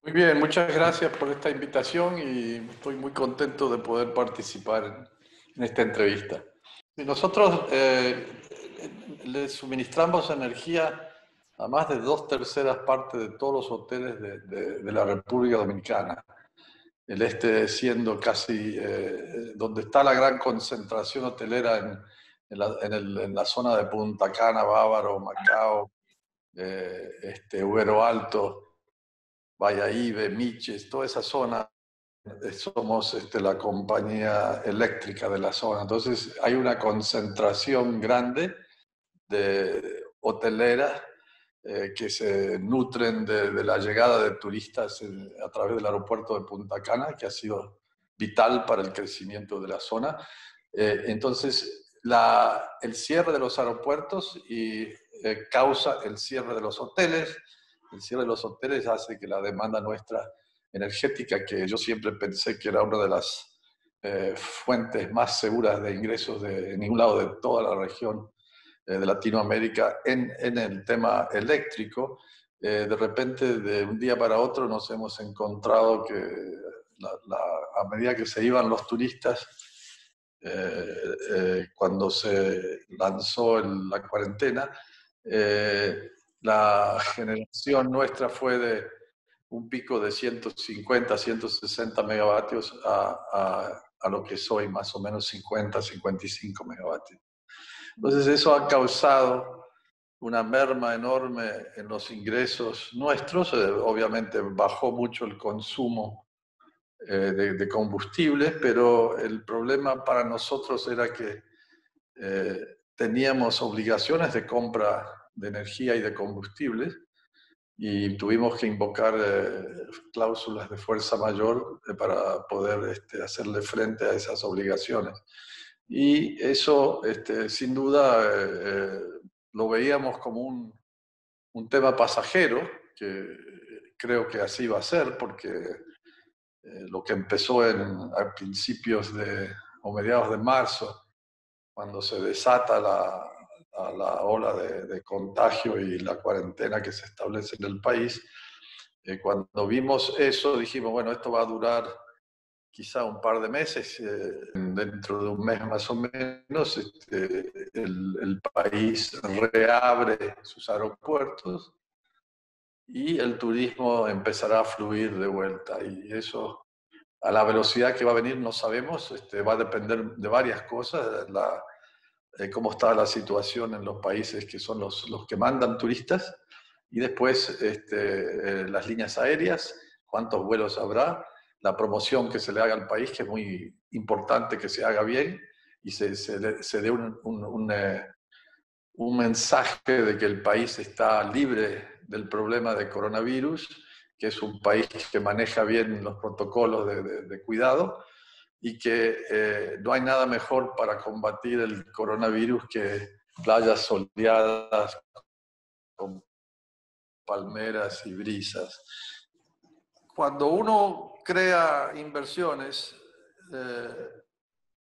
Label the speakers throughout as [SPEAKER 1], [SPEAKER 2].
[SPEAKER 1] Muy bien, muchas gracias por esta invitación y estoy muy contento de poder participar en esta entrevista. Y nosotros le suministramos energía a más de 2/3 de todos los hoteles de la República Dominicana. El este siendo casi donde está la gran concentración hotelera en la zona de Punta Cana, Bávaro, Macao, Huero Alto, Bayahíbe, Miches, toda esa zona. Somos la compañía eléctrica de la zona. Entonces hay una concentración grande de hoteleras que se nutren de la llegada de turistas a través del aeropuerto de Punta Cana, que ha sido vital para el crecimiento de la zona. Entonces, el cierre de los aeropuertos causa el cierre de los hoteles. El cierre de los hoteles hace que la demanda nuestra energética, que yo siempre pensé que era una de las fuentes más seguras de ingresos de ningún lado de toda la región de Latinoamérica en el tema eléctrico, de repente de un día para otro nos hemos encontrado que a medida que se iban los turistas, cuando se lanzó la cuarentena, la generación nuestra fue de un pico de 150, 160 megavatios a lo que soy, más o menos 50, 55 megavatios. Entonces eso ha causado una merma enorme en los ingresos nuestros. Obviamente bajó mucho el consumo de combustibles, pero el problema para nosotros era que teníamos obligaciones de compra de energía y de combustibles y tuvimos que invocar cláusulas de fuerza mayor para poder hacerle frente a esas obligaciones. Y eso, sin duda, lo veíamos como un tema pasajero, que creo que así va a ser, porque lo que empezó a principios o mediados de marzo, cuando se desata la ola de contagio y la cuarentena que se establece en el país, cuando vimos eso dijimos, bueno, esto va a durar quizá un par de meses, dentro de un mes más o menos, el país reabre sus aeropuertos y el turismo empezará a fluir de vuelta. Y eso, a la velocidad que va a venir, no sabemos, va a depender de varias cosas, cómo está la situación en los países que son los que mandan turistas, y después las líneas aéreas, cuántos vuelos habrá, la promoción que se le haga al país, que es muy importante que se haga bien y se dé un mensaje de que el país está libre del problema de coronavirus, que es un país que maneja bien los protocolos de cuidado y que no hay nada mejor para combatir el coronavirus que playas soleadas con palmeras y brisas. Cuando uno crea inversiones,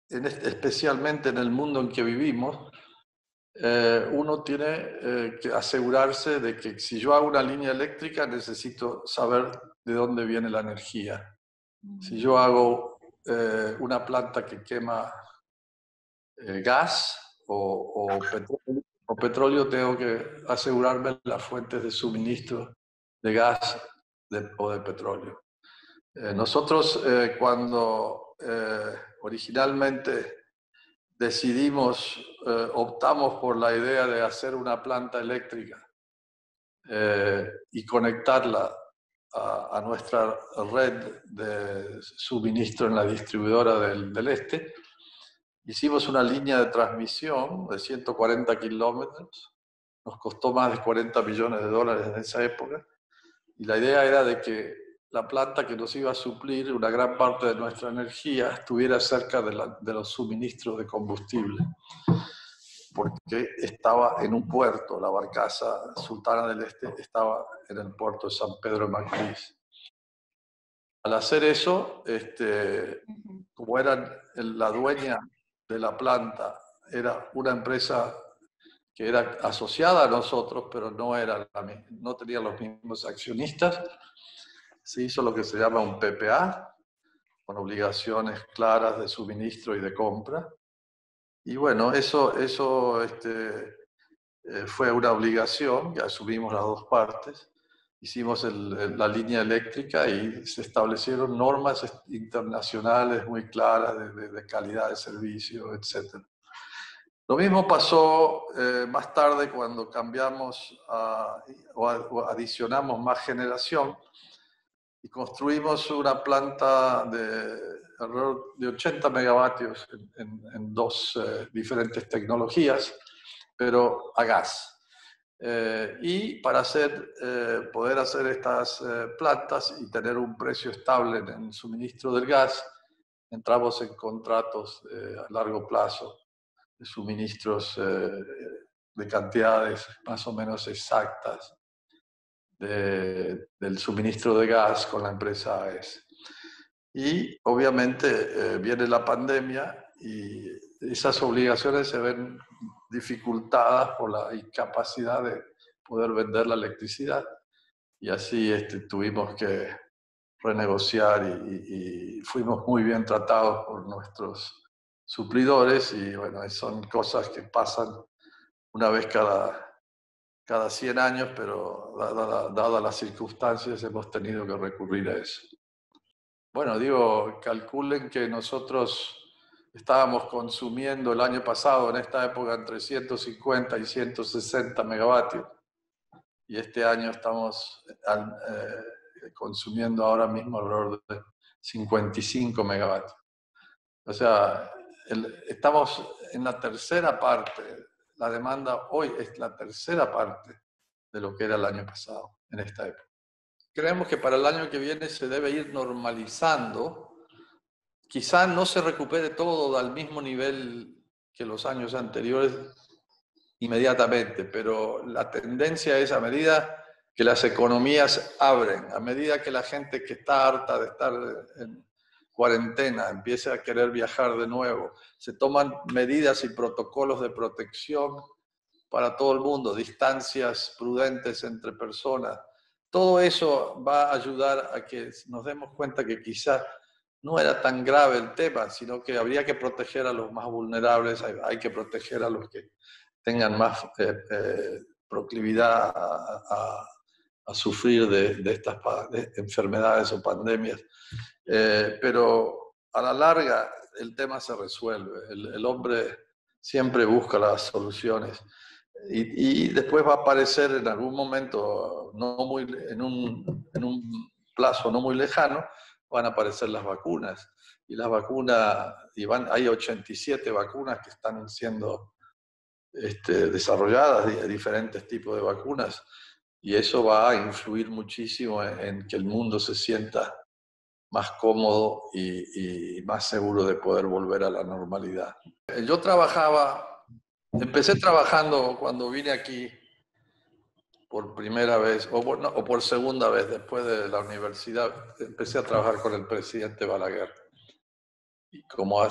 [SPEAKER 1] especialmente en el mundo en que vivimos, uno tiene que asegurarse de que si yo hago una línea eléctrica necesito saber de dónde viene la energía. Si yo hago una planta que quema gas o petróleo, tengo que asegurarme las fuentes de suministro de gas o de petróleo. Nosotros cuando originalmente optamos por la idea de hacer una planta eléctrica y conectarla a nuestra red de suministro en la distribuidora del este, hicimos una línea de transmisión de 140 kilómetros, nos costó más de 40 millones de dólares en esa época, y la idea era de que la planta que nos iba a suplir una gran parte de nuestra energía estuviera cerca de los suministros de combustible, porque estaba en un puerto, la barcaza Sultana del Este estaba en el puerto de San Pedro de Macorís. Al hacer eso, como eran la dueña de la planta, era una empresa que era asociada a nosotros, pero no tenía los mismos accionistas, se hizo lo que se llama un PPA, con obligaciones claras de suministro y de compra. Y bueno, eso fue una obligación que asumimos las dos partes. Hicimos la línea eléctrica y se establecieron normas internacionales muy claras de calidad de servicio, etc. Lo mismo pasó más tarde cuando cambiamos o adicionamos más generación y construimos una planta de 80 megavatios en dos diferentes tecnologías, pero a gas. Y para poder hacer estas plantas y tener un precio estable en el suministro del gas, entramos en contratos a largo plazo de suministros de cantidades más o menos exactas del suministro de gas con la empresa AES. Y obviamente viene la pandemia y esas obligaciones se ven dificultadas por la incapacidad de poder vender la electricidad. Y así tuvimos que renegociar y fuimos muy bien tratados por nuestros suplidores y bueno, son cosas que pasan una vez cada 100 años, pero dadas las circunstancias hemos tenido que recurrir a eso. Bueno, digo, calculen que nosotros estábamos consumiendo el año pasado, en esta época, entre 150 y 160 megavatios. Y este año estamos consumiendo ahora mismo alrededor de 55 megavatios. O sea, estamos en la tercera parte. La demanda hoy es la tercera parte de lo que era el año pasado, en esta época. Creemos que para el año que viene se debe ir normalizando. Quizá no se recupere todo al mismo nivel que los años anteriores inmediatamente, pero la tendencia es a medida que las economías abren, a medida que la gente que está harta de estar en cuarentena empieza a querer viajar de nuevo, se toman medidas y protocolos de protección para todo el mundo, distancias prudentes entre personas. Todo eso va a ayudar a que nos demos cuenta que quizás no era tan grave el tema, sino que habría que proteger a los más vulnerables, hay que proteger a los que tengan más proclividad a sufrir de estas enfermedades o pandemias. Pero a la larga el tema se resuelve. El hombre siempre busca las soluciones. Y después va a aparecer en algún momento, en un plazo no muy lejano, van a aparecer las vacunas. Y las vacunas, hay 87 vacunas que están siendo desarrolladas, diferentes tipos de vacunas, y eso va a influir muchísimo en que el mundo se sienta más cómodo y más seguro de poder volver a la normalidad. Yo empecé trabajando cuando vine aquí por primera vez, o por segunda vez después de la universidad, empecé a trabajar con el presidente Balaguer. Y como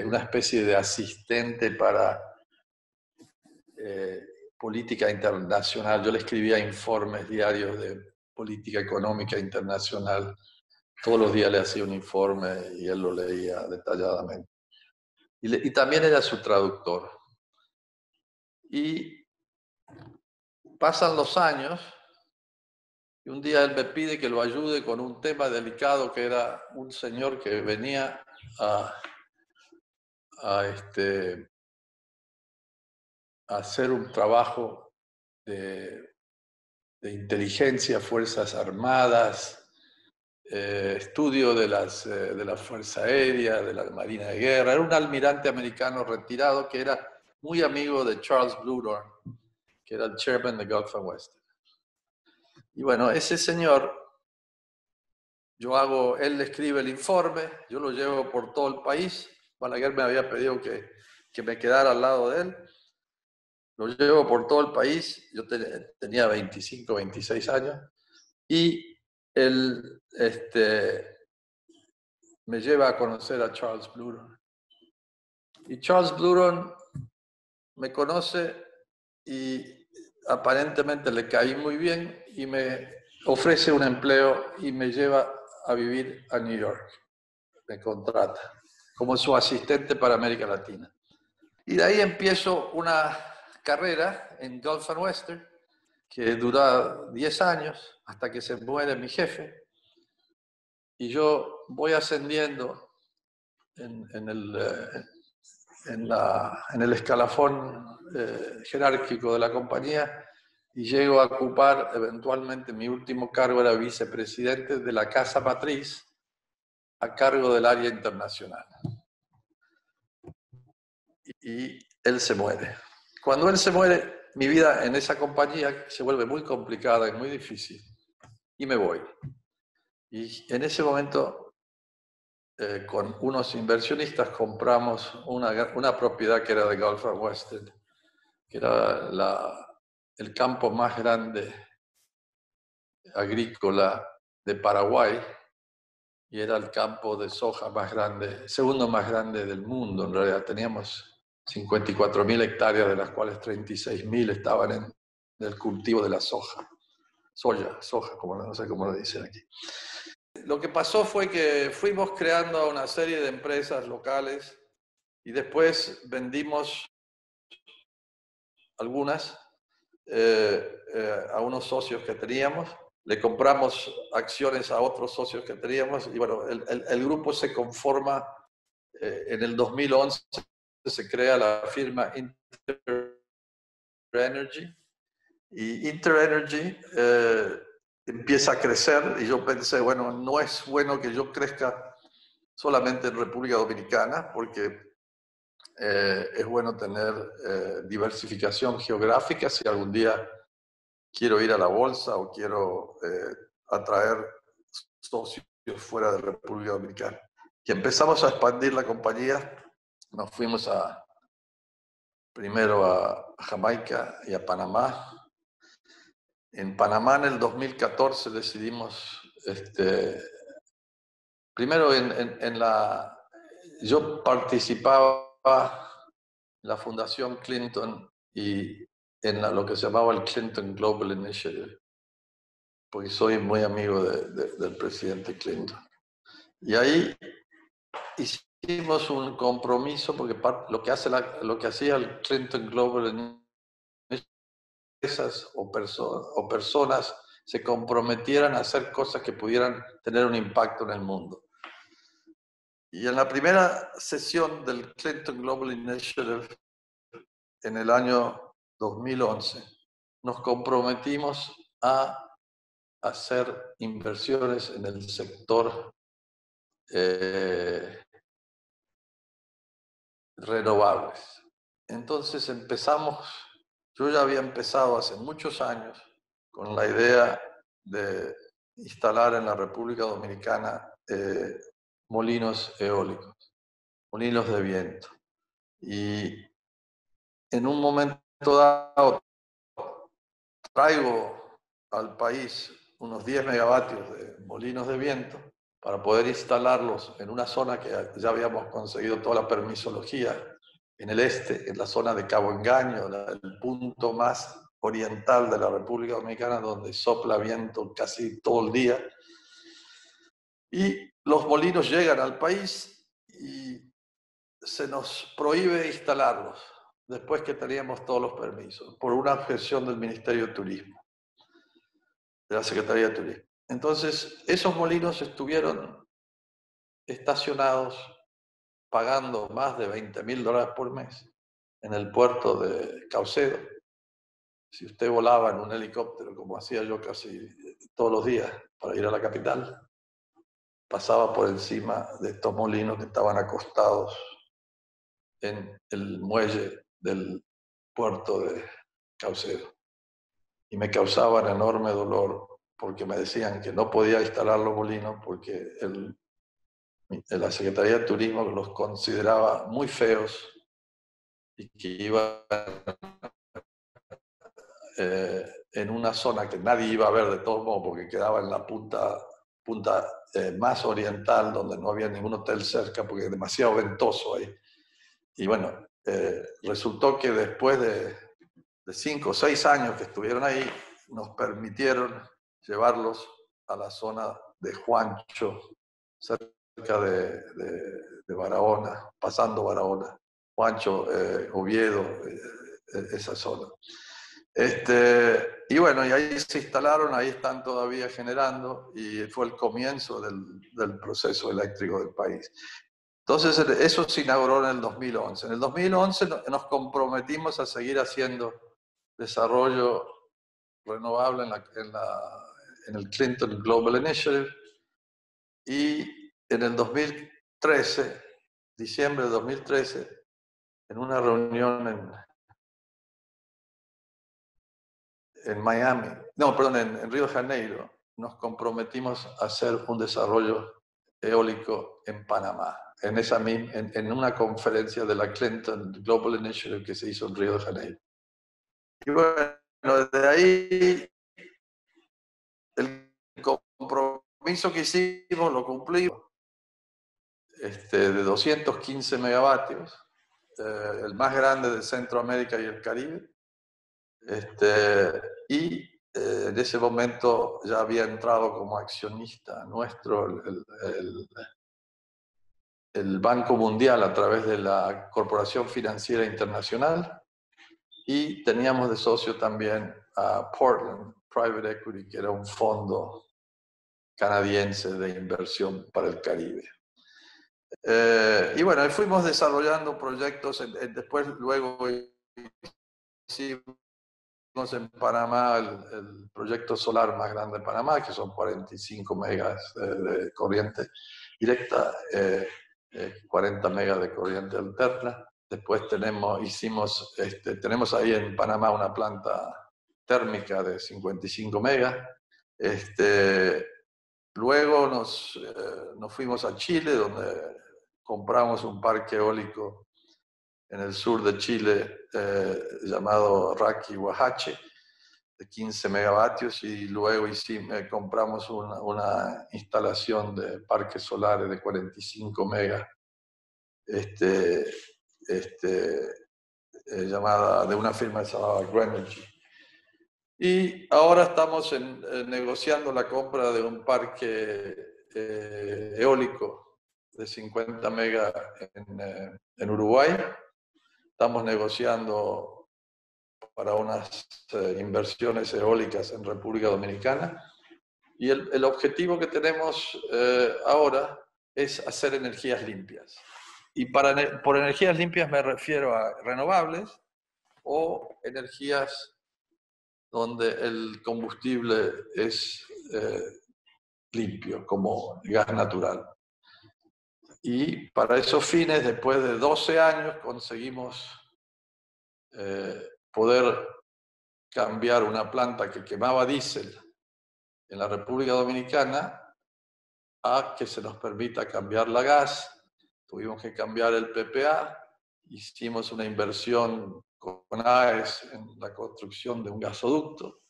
[SPEAKER 1] una especie de asistente para política internacional. Yo le escribía informes diarios de política económica internacional. Todos los días le hacía un informe y él lo leía detalladamente. Y también era su traductor. Y pasan los años y un día él me pide que lo ayude con un tema delicado que era un señor que venía a hacer un trabajo de inteligencia, fuerzas armadas, estudio de la Fuerza Aérea, de la Marina de Guerra. Era un almirante americano retirado que era muy amigo de Charles Bluhdorn, que era el chairman de Gulf and Western. Y bueno, ese señor, él le escribe el informe, yo lo llevo por todo el país. Balaguer me había pedido que me quedara al lado de él. Lo llevo por todo el país, yo tenía 25, 26 años, y él me lleva a conocer a Charles Bluhdorn. Y Charles Bluhdorn me conoce y aparentemente le caí muy bien y me ofrece un empleo y me lleva a vivir a New York. Me contrata como su asistente para América Latina. Y de ahí empiezo una carrera en Gulf and Western que dura 10 años hasta que se muere mi jefe. Y yo voy ascendiendo en el escalafón jerárquico de la compañía y llego a ocupar eventualmente mi último cargo, era vicepresidente de la casa matriz a cargo del área internacional. Y él se muere. Cuando él se muere, mi vida en esa compañía se vuelve muy complicada y muy difícil y me voy. Y en ese momento, con unos inversionistas, compramos una propiedad que era de Gulf and Western, que era el campo más grande agrícola de Paraguay y era el campo de soja más grande, segundo más grande del mundo. En realidad teníamos 54.000 hectáreas, de las cuales 36.000 estaban en el cultivo de la soja. Soja, como no sé cómo lo dicen aquí. Lo que pasó fue que fuimos creando una serie de empresas locales y después vendimos algunas a unos socios que teníamos, le compramos acciones a otros socios que teníamos y bueno, el grupo se conforma, en el 2011 se crea la firma InterEnergy y InterEnergy empieza a crecer y yo pensé, bueno, no es bueno que yo crezca solamente en República Dominicana porque es bueno tener diversificación geográfica si algún día quiero ir a la bolsa o quiero atraer socios fuera de República Dominicana. Y empezamos a expandir la compañía, nos fuimos primero a Jamaica y a Panamá. En Panamá en el 2014 decidimos, primero yo participaba en la Fundación Clinton y en lo que se llamaba el Clinton Global Initiative, porque soy muy amigo del presidente Clinton. Y ahí hicimos un compromiso, porque lo que hacía el Clinton Global Initiative, o personas se comprometieran a hacer cosas que pudieran tener un impacto en el mundo. Y en la primera sesión del Clinton Global Initiative, en el año 2011, nos comprometimos a hacer inversiones en el sector renovables. Entonces yo ya había empezado hace muchos años con la idea de instalar en la República Dominicana molinos eólicos, molinos de viento. Y en un momento dado traigo al país unos 10 megavatios de molinos de viento para poder instalarlos en una zona que ya habíamos conseguido toda la permisología, en el este, en la zona de Cabo Engaño, el punto más oriental de la República Dominicana, donde sopla viento casi todo el día. Y los molinos llegan al país y se nos prohíbe instalarlos después que teníamos todos los permisos, por una objeción del Ministerio de Turismo, de la Secretaría de Turismo. Entonces, esos molinos estuvieron estacionados pagando más de $20.000 por mes en el puerto de Caucedo. Si usted volaba en un helicóptero, como hacía yo casi todos los días para ir a la capital, pasaba por encima de estos molinos que estaban acostados en el muelle del puerto de Caucedo. Y me causaban enorme dolor porque me decían que no podía instalar los molinos porque la Secretaría de Turismo los consideraba muy feos y que iban en una zona que nadie iba a ver de todos modos porque quedaba en la punta más oriental, donde no había ningún hotel cerca porque es demasiado ventoso ahí. Y bueno, resultó que después de 5 o 6 años que estuvieron ahí, nos permitieron llevarlos a la zona de Juancho, cerca de Barahona, pasando Barahona, Juancho, Oviedo, esa zona. Y bueno, y ahí se instalaron, ahí están todavía generando, y fue el comienzo del proceso eléctrico del país. Entonces, eso se inauguró en el 2011. En el 2011 nos comprometimos a seguir haciendo desarrollo renovable en el Clinton Global Initiative, y en el 2013, diciembre de 2013, en una reunión en Miami, no, perdón, en Río de Janeiro, nos comprometimos a hacer un desarrollo eólico en Panamá, en una conferencia de la Clinton Global Initiative que se hizo en Río de Janeiro. Y bueno, desde ahí el compromiso que hicimos lo cumplimos, de 215 megavatios, el más grande de Centroamérica y el Caribe. Y en ese momento ya había entrado como accionista nuestro el Banco Mundial a través de la Corporación Financiera Internacional, y teníamos de socio también a Portland Private Equity, que era un fondo canadiense de inversión para el Caribe. Y bueno, fuimos desarrollando proyectos, después luego hicimos en Panamá el proyecto solar más grande de Panamá, que son 45 megas de corriente directa, 40 megas de corriente alterna. Después tenemos ahí en Panamá una planta térmica de 55 megas. Luego nos fuimos a Chile, donde compramos un parque eólico en el sur de Chile llamado Raqui Huachache, de 15 megavatios, y luego compramos una instalación de parques solares de 45 megas, llamada, de una firma llamada Greenergy. Y ahora estamos negociando la compra de un parque eólico de 50 megas en Uruguay. Estamos negociando para unas inversiones eólicas en República Dominicana. Y el objetivo que tenemos ahora es hacer energías limpias. Y por energías limpias me refiero a renovables o energías donde el combustible es limpio, como gas natural. Y para esos fines, después de 12 años, conseguimos poder cambiar una planta que quemaba diésel en la República Dominicana a que se nos permita cambiarla a gas. Tuvimos que cambiar el PPA, hicimos una inversión con AES en la construcción de un gasoducto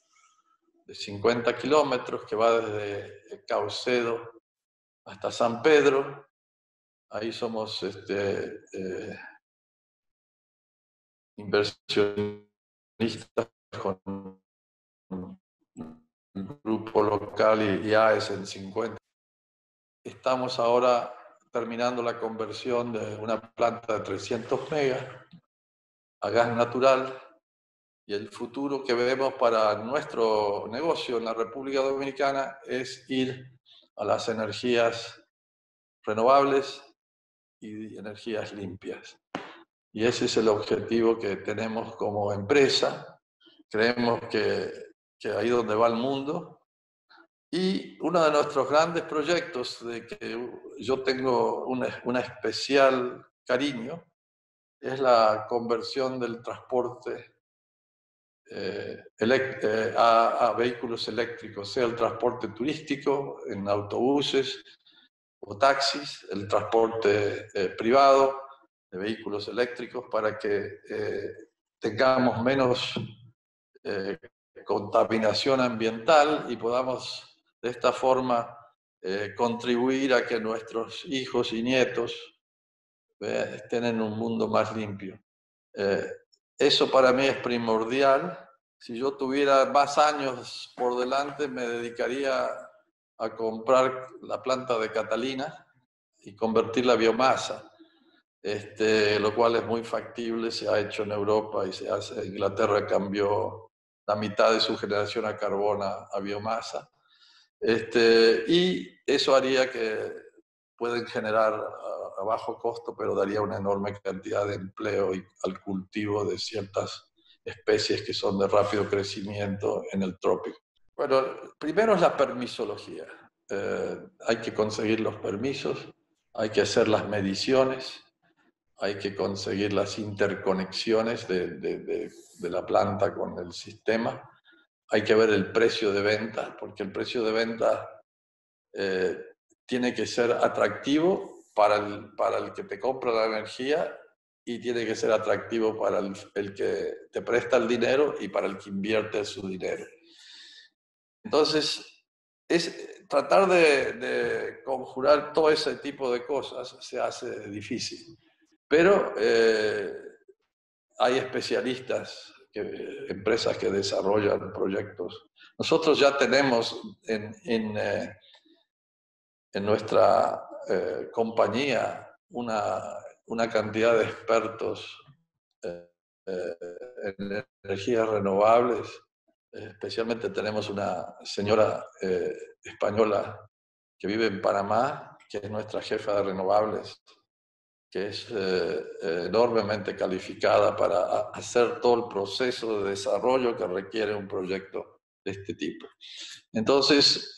[SPEAKER 1] de 50 kilómetros que va desde Caucedo hasta San Pedro. Ahí somos inversionistas con un grupo local y AES en 50. Estamos ahora terminando la conversión de una planta de 300 megas a gas natural, y el futuro que vemos para nuestro negocio en la República Dominicana es ir a las energías renovables y energías limpias. Y ese es el objetivo que tenemos como empresa. Creemos que ahí es donde va el mundo. Y uno de nuestros grandes proyectos, de que yo tengo un especial cariño, es la conversión del transporte a vehículos eléctricos, sea el transporte turístico en autobuses o taxis, el transporte privado de vehículos eléctricos, para que tengamos menos contaminación ambiental y podamos de esta forma contribuir a que nuestros hijos y nietos estén en un mundo más limpio. Eso para mí es primordial, Si yo tuviera más años por delante, me dedicaría a comprar la planta de Catalina y convertirla a biomasa, lo cual es muy factible, se ha hecho en Europa y se hace. Inglaterra cambió la mitad de su generación a carbón a biomasa. Y eso haría que pueden generar a bajo costo, pero daría una enorme cantidad de empleo y al cultivo de ciertas especies que son de rápido crecimiento en el trópico. Bueno, primero es la permisología. Hay que conseguir los permisos, hay que hacer las mediciones, hay que conseguir las interconexiones de la planta con el sistema, hay que ver el precio de venta, porque el precio de venta tiene que ser atractivo para el que te compra la energía y tiene que ser atractivo para el que te presta el dinero y para el que invierte su dinero. Entonces, es tratar de conjurar todo ese tipo de cosas se hace difícil. Pero hay especialistas, empresas que desarrollan proyectos. Nosotros ya tenemos en nuestra compañía una cantidad de expertos en energías renovables. Especialmente tenemos una señora española que vive en Panamá, que es nuestra jefa de renovables, que es enormemente calificada para hacer todo el proceso de desarrollo que requiere un proyecto de este tipo. Entonces,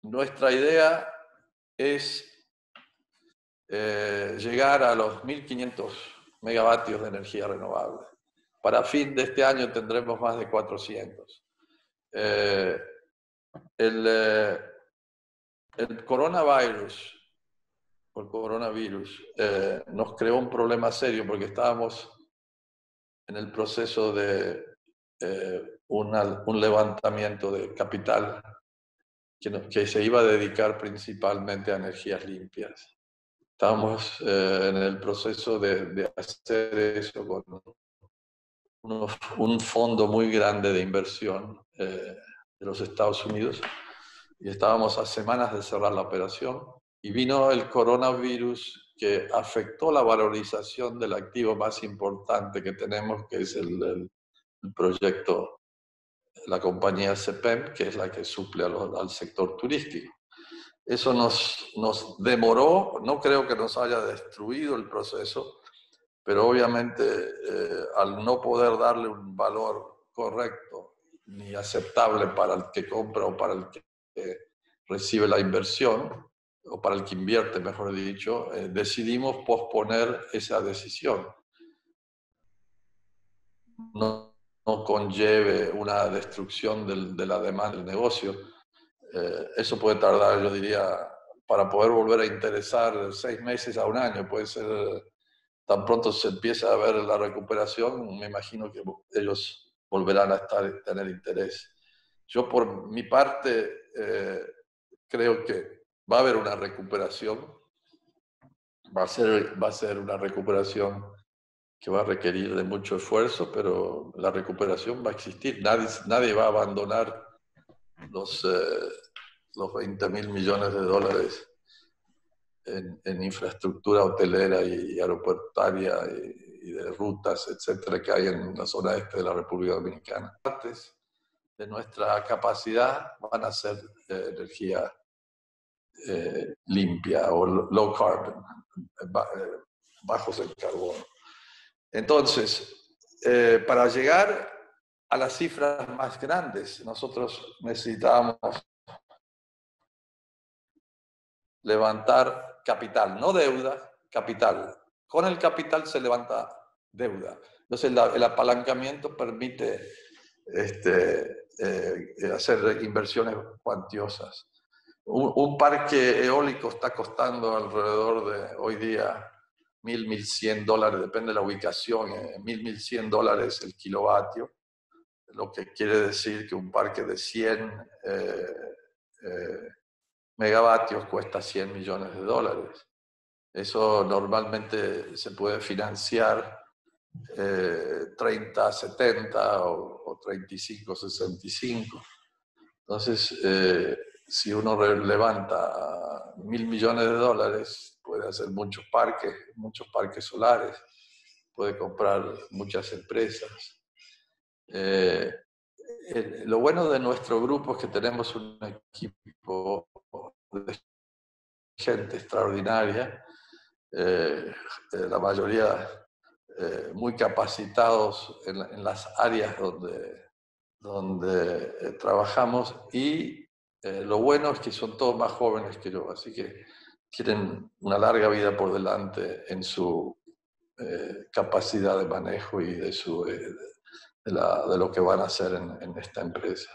[SPEAKER 1] nuestra idea es llegar a los 1.500 megavatios de energía renovable. Para fin de este año tendremos más de 400. El coronavirus nos creó un problema serio porque estábamos en el proceso de un levantamiento de capital que se iba a dedicar principalmente a energías limpias. Estábamos en el proceso de hacer eso con un fondo muy grande de inversión de los Estados Unidos y estábamos a semanas de cerrar la operación y vino el coronavirus que afectó la valorización del activo más importante que tenemos, que es el proyecto, la compañía CPEM, que es la que suple al sector turístico. Eso nos demoró, no creo que nos haya destruido el proceso, pero obviamente al no poder darle un valor correcto ni aceptable para el que compra o para el que recibe la inversión, o para el que invierte, mejor dicho, decidimos posponer esa decisión. No conlleve una destrucción de la demanda del negocio. Eso puede tardar, yo diría, para poder volver a interesar 6 meses a un año. Puede ser, tan pronto se empieza a ver la recuperación, me imagino que ellos volverán a tener interés. Yo por mi parte creo que va a haber una recuperación, va a ser una recuperación que va a requerir de mucho esfuerzo, pero la recuperación va a existir. Nadie va a abandonar los 20.000 millones de dólares en infraestructura hotelera y aeroportuaria y de rutas, etcétera, que hay en la zona este de la República Dominicana. Partes de nuestra capacidad van a ser energía limpia o low carbon, bajos en carbono. Entonces, para llegar a las cifras más grandes, nosotros necesitábamos levantar capital, no deuda, capital. Con el capital se levanta deuda. Entonces el apalancamiento permite hacer inversiones cuantiosas. Un parque eólico está costando alrededor de hoy día $1.100, depende de la ubicación, $1.100 el kilovatio, lo que quiere decir que un parque de 100 megavatios cuesta $100 millones. Eso normalmente se puede financiar 30-70 o 35-65. Entonces, si uno levanta $1.000 millones, puede hacer muchos parques solares, puede comprar muchas empresas. Lo bueno de nuestro grupo es que tenemos un equipo de gente extraordinaria, la mayoría muy capacitados en las áreas donde trabajamos, y lo bueno es que son todos más jóvenes que yo, así que tienen una larga vida por delante en su capacidad de manejo y de lo que van a hacer en esta empresa.